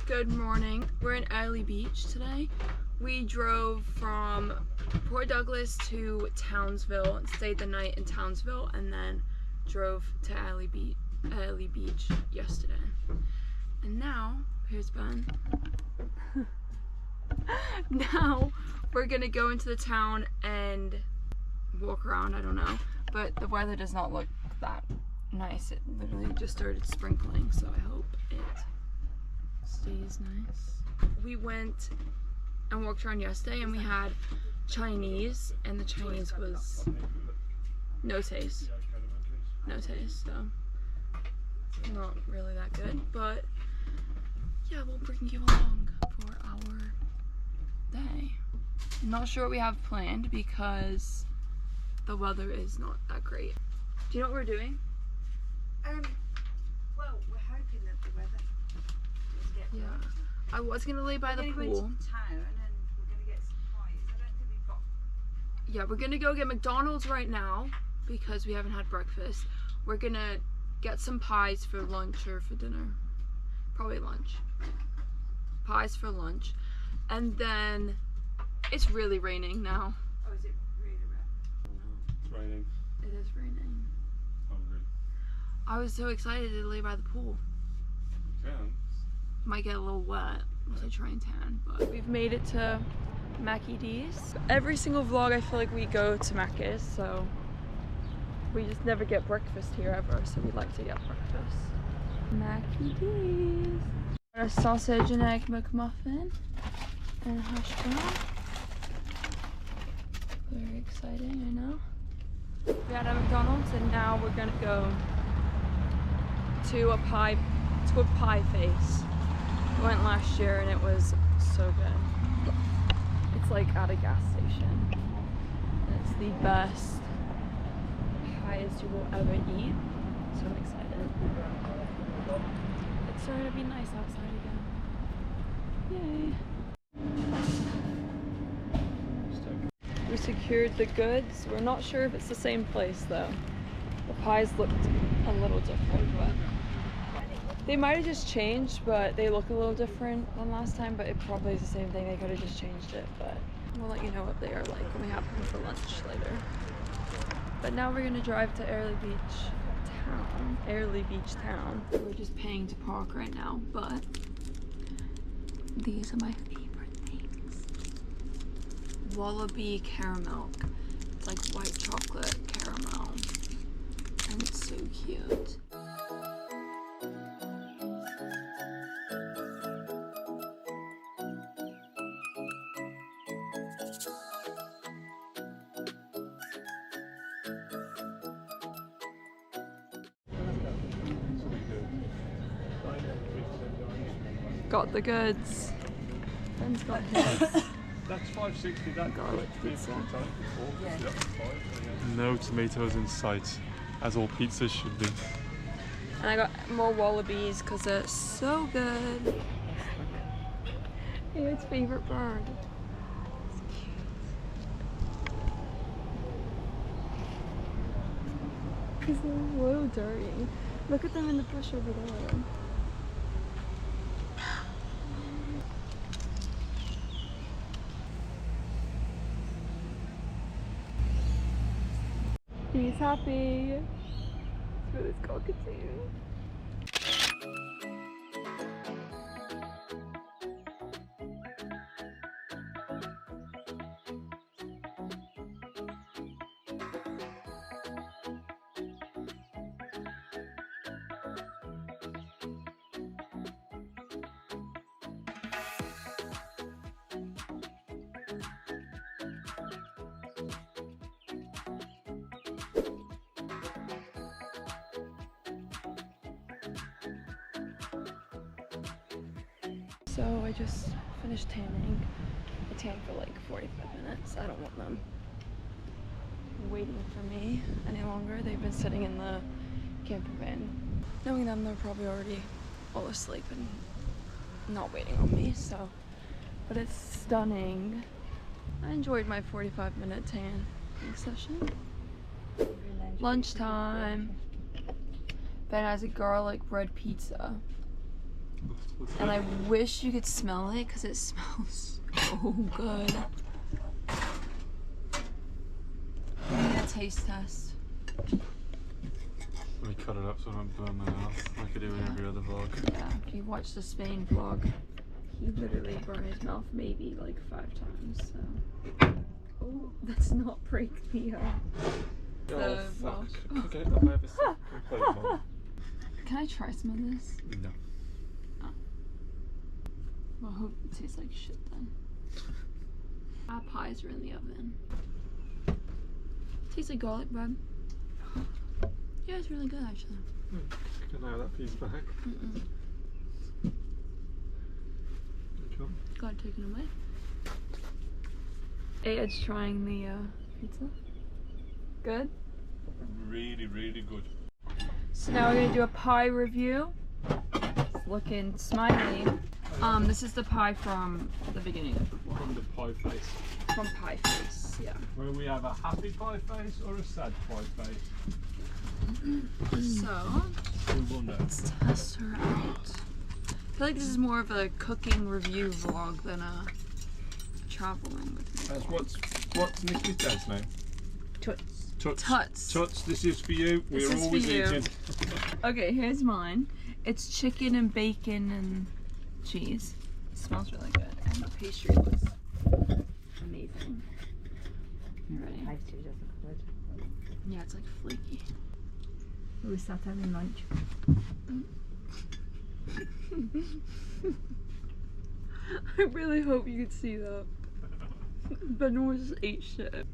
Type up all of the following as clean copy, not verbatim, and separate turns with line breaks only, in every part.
Good morning. We're in Airlie Beach today. We drove from Port Douglas to Townsville and stayed the night in Townsville and then drove to Airlie Beach yesterday. And now, here's Ben. Now we're gonna go into the town and walk around, I don't know. But the weather does not look that nice. It literally just started sprinkling, so I hope it stays nice. We went and walked around yesterday and we had Chinese, and the Chinese was no taste, so not really that good, but yeah, we'll bring you along for our day. I'm not sure what we have planned because the weather is not that great. Do you know what we're doing?
Well, we're hoping that the weather does get
Yeah.
worse.
I was gonna lay by the
We're
pool.
going to go into town and we're going to get some pies. I don't think we've got...
Yeah, we're gonna go get McDonald's right now because we haven't had breakfast. We're gonna get some pies for lunch or for dinner. Probably lunch. Pies for lunch. And then it's really raining now.
Oh, is it really wet?
It's raining.
It is raining.
Hungry.
I was so excited to lay by the pool.
You can.
Might get a little wet once I try and tan, but we've made it to Mackie D's. Every single vlog I feel like we go to Mackie's, so we just never get breakfast here ever, so we like to get breakfast. Mackie D's. A sausage and egg McMuffin and hash brown. Very exciting, I know. We had a McDonald's and now we're gonna go to a pie, it's called Pie Face. We went last year and it was so good. It's like at a gas station. And it's the best pies you will ever eat. So I'm excited. It's starting to be nice outside again. Yay. We secured the goods. We're not sure if it's the same place though. The pies looked a little different, but they might have just changed, but they look a little different than last time, but it probably is the same thing. They could have just changed it, but we'll let you know what they are like when we have them for lunch later. But now we're gonna drive to Airlie Beach town. We're just paying to park right now, but these are my favorite things. Wallaby caramel. It's like white chocolate caramel. And it's so cute. Got the goods. Ben's got his.
That's $5.60. That
Garlic pizza.
No tomatoes in sight, as all pizzas should be.
And I got more wallabies because they're so good. Its favorite bird. It's cute. He's a little dirty. Look at them in the bush over there. He's happy. Let's go to this cockatoo. So I just finished tanning. I tanned for like 45 minutes. I don't want them waiting for me any longer. They've been sitting in the camper van. Knowing them, they're probably already all asleep and not waiting on me, so. But it's stunning. I enjoyed my 45-minute tan session. Lunchtime. Ben has a garlic bread pizza. And I wish you could smell it because it smells so good. We need a taste test.
Let me cut it up so I don't burn my mouth like I do in every other vlog.
Yeah, if you watch the Spain vlog, he literally burned his mouth maybe like 5 times. So. Oh, let's not break the
fuck.
wash.
Okay, I have a second plate, Mom.
Can I try some of this?
No.
Oh. Well, I hope it tastes like shit then. Our pies are in the oven. Tastes like garlic bread. Yeah, it's really good actually.
Can I have that piece back? Come.
Got it taken away. Ed's trying the pizza. Good?
Really, really good.
So now we're gonna do a pie review. It's looking smiley. This is the pie from the beginning of the vlog.
From the pie face.
From Pie Face, yeah.
Where we have a happy pie face or a sad pie face?
So,
We will know.
let's test her out. I feel like this is more of a cooking review vlog than a traveling with me.
That's what's Nikki's dad's name?
Toots.
Toots.
Tuts.
Toots, this is for you.
This
We're
is for
always
you.
eating.
Okay, here's mine. It's chicken and bacon and cheese. It smells really good. And the pastry looks amazing. You ready?
Pastry doesn't good.
Yeah, it's like flaky.
We sat having lunch.
I really hope you could see that. Ben just ate shit.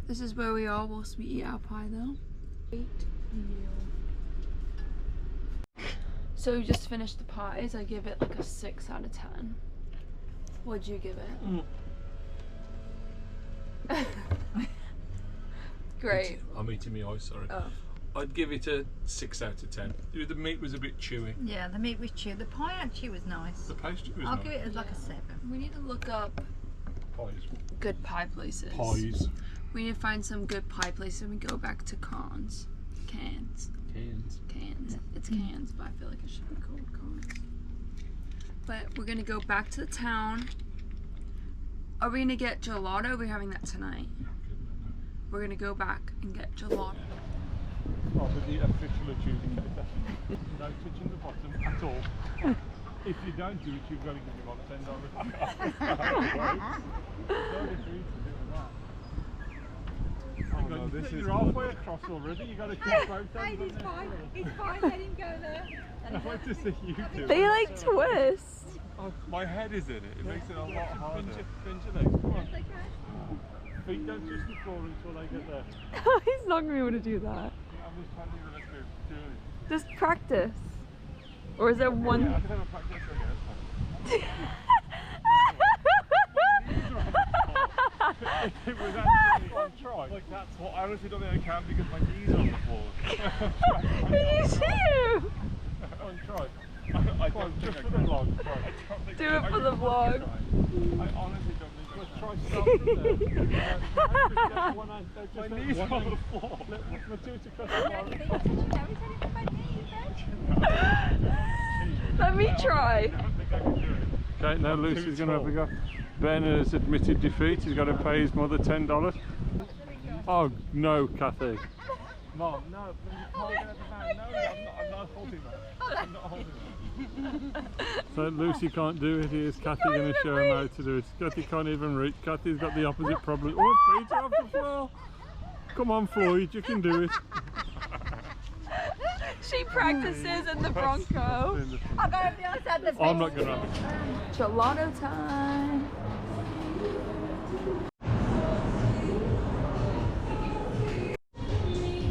This is where we are whilst we eat our pie though. So we just finished the pies. I give it like a 6 out of 10. What'd you give it? Great.
I'm eating my eyes, sorry.
Oh.
I'd give it a 6 out of 10. The meat was a bit chewy.
Yeah, the meat was chewy. The pie actually was nice.
The pastry was
I'll
nice.
give it like a 7.
We need to look up
Pies.
good pie places.
Pies.
We need to find some good pie places and we go back to cans.
Cans.
It's cans, but I feel like it should be called cans. But we're gonna go back to the town. Are we gonna get gelato? Are we having that tonight? We're gonna go back and get gelato.
Oh, but the official adjudicator. No touching the bottom at all. If you don't do it, you've got to give me like $10. Don't agree to doing that. Oh, no, this is you're halfway across already. You got to keep both ends.
It's fine. It's fine. Let him go there.
I like to see you do it.
They like twist.
Oh, my head is in it. It makes it a lot harder. Bend your legs. Come on. Feet don't touch the floor until they get there.
He's not gonna be able to do that.
I'm just trying to do it.
Just practice. Or is there one?
Yeah, I can have a practice. Okay, if it was actually on try, like that's what I honestly don't think I can because my knees are on the floor.
Can you see him?
On try. I don't just for the vlog.
Do it for the vlog.
I honestly don't think let's try something there. My knees are on the floor. Let's do it across the floor.
Let me try.
Okay, now Lucy's going to have a go. Ben has admitted defeat. He's got to pay his mother $10. Oh no, Kathy. Mom, no, you can't get at the van. No, I'm not holding that. I'm not holding that. So Lucy can't do it. Here's Kathy going to show him how to do it. Kathy can't even reach. Kathy's got the opposite problem. Oh, feet are off the floor. Come on, Floyd, you can do it.
She practices in the Bronco.
I'm going to be honest at the
I'm not going to have it.
Gelato time.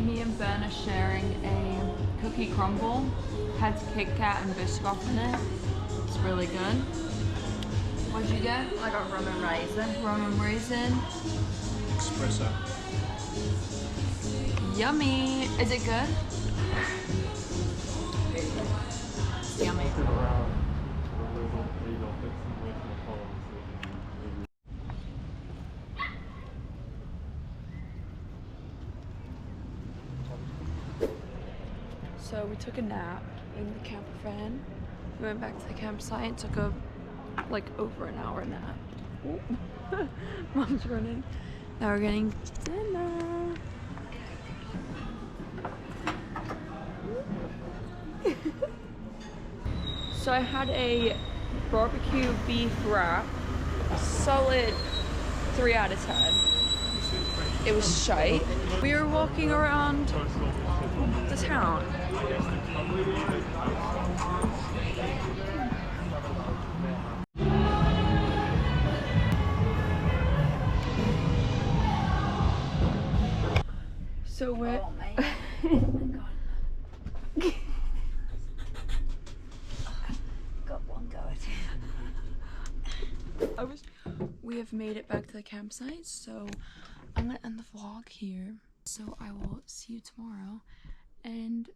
Me and Ben are sharing a cookie crumble. Has Kit Kat and Biscoff in it. It's really good. What'd you get?
I got rum and raisin.
Rum and raisin.
Espresso.
Yummy. Is it good? Yummy. So we took a nap in the camper van. We went back to the campsite and took a like over an hour nap. Oh. Mom's running. Now we're getting dinner. So I had a barbecue beef wrap, solid 3 out of 10. It was shite. We were walking around the town. So we're
Got one go at it.
we have made it back to the campsite, so I'm gonna end the vlog here. So I will see you tomorrow, and